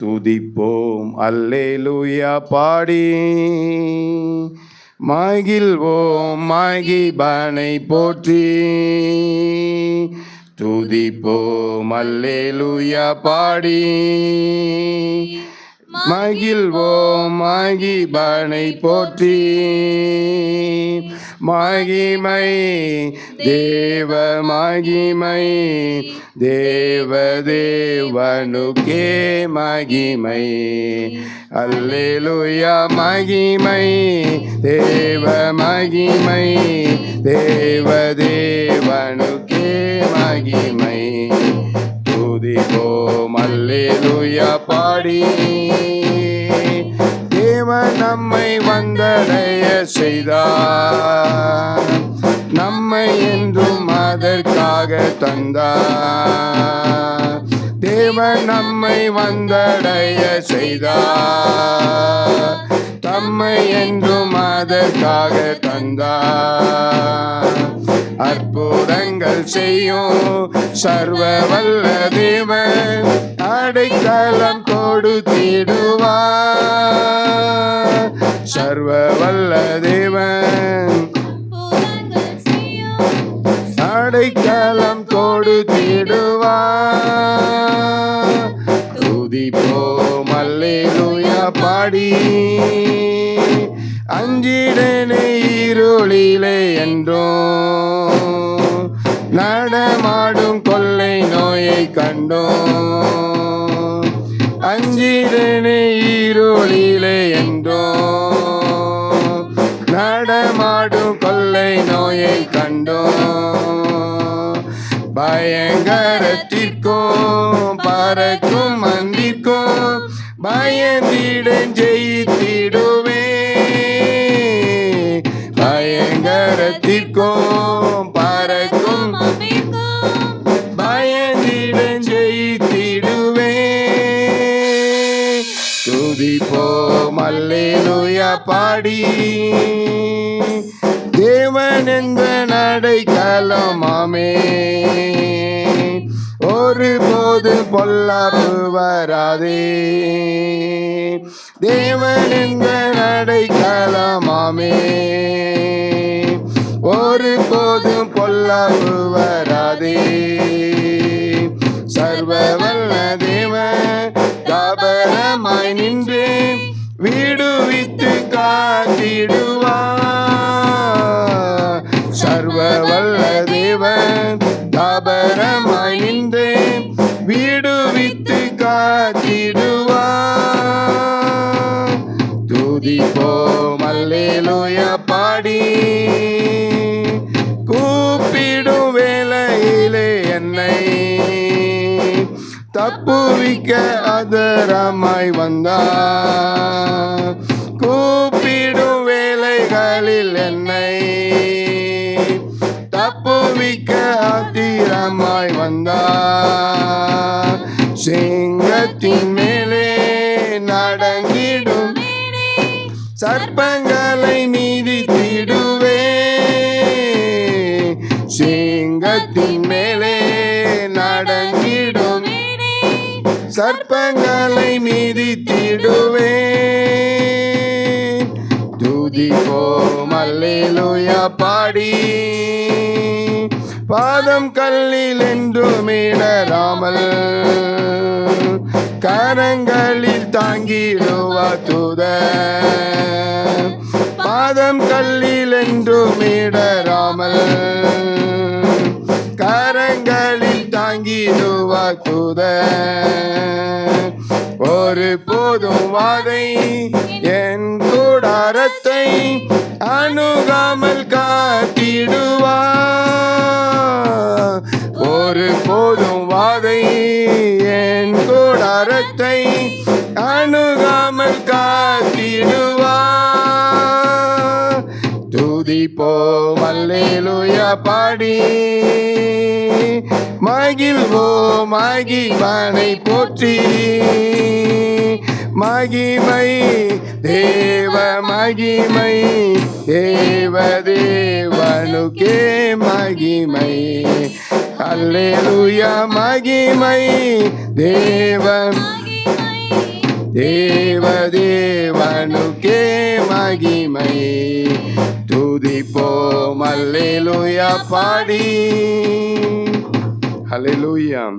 துதிப்போம் அல்லேலூயா பாடி, மகிழ்வோம் மகிபனை போற்றி. துதிப்போம் அல்லேலூயா பாடி, மகிழ்வோம் மகிபனை போற்றி. மகிமை தேவ மகிமை, தேவ தேவனுக்கே மகிமை. அல்லேலூயா மகிமை தேவ மகிமை, தேவ தேவனுக்கே மகிமை. துதிப்போம் அல்லேலூயா பாடி, தேவன் நம்மை வந்தடைய செய்தார், நம்மை என்றும் அதற்காக தந்தார். தேவன் நம்மை வந்தடைய செய்தார், தம்மை என்றும் அதற்காக தந்தார். அற்புதங்கள் செய்யும் சர்வ வல்ல தேவன் அடைக்கலம் கொடுத்திடுவார். சர்வ வல்ல தேவன் அடைக்கலம் கொடுத்திடுவார். துதிப்போம் அல்லேலூயா பாடி, அஞ்சிடனே இருளிலே என்றோம், நடமாடும் கொள்ளை நோயை கண்டோம். அஞ்சிடனே இருளிலே என்றோம், நடமாடும் கொள்ளை நோயை கண்டோம். பயங்கரத்திற்கும் பறக்கும் மந்திற்கும் பயந்திடன் ஜெயித்திடுவே. பயங்கரத்திற்கும் பறக்கும் பயந்திடன் ஜெயித்திடுவே. துதிப்போம் அல்லேலூயா பாடி, தேவன் எந்த அடைக்கலமாமே, ஒருபோது பொல்லாப்பு வராதே. தேவன் எந்த அடைக்கலமாமே, ஒருபோதும் பொல்லாப்பு வராதே. சர்வ வல்ல தேவன் தாபரமாய் நின்று விடுவித்து காத்திடுவார். சர்வ வல்ல தேவன் தாபரமாய் நின்று விடுவித்து காத்திடுவார். துதிப்போம் அல்லேலூயா பாடி, கூப்பிடும் வேளையிலே என்னை தப்புவிக்க அதரமாய் வந்தார். கூப்பிடும் வேளைகளில் என்னை தப்புவிக்க அதிரமாய் வந்தார். சிங்கத்தின் மேலே நடந்திடும் சர்ப்பங்களை மீதித்திடுவே. சிங்கத்தின் மேலே நடந்திடும் சர்ப்பங்களை மீதித்திடுவே. துதிப்போம் அல்லேலூயா பாடி, பாதம் கல்லில் என்றும் இடராமல் கரங்களில் தாங்கிடுவார் தூதர். பாதம் கல்லில் என்றும் இடராமல் கரங்களில் தாங்கிடுவார் தூதர். ஒரு போதும் வாதை என் கூடாரத்தை அணுகாமல் காத்திடுவார். ஒரு போதும் வாதை என் கூடாரத்தை அணுகாமல் காத்திடுவார். துதிப்போம் அல்லேலூயா பாடி, மகிழ்வோம் மகிபனை போற்றி. மகிமை தேவ மகிமை, தேவ தேவனுக்கே மகிமை. அல்லேலூயா மகிமை தேவ தேவனுக்கே மகிமை. துதிப்போம் அல்லேலூயா பாடி. ஹல்லேலூயா.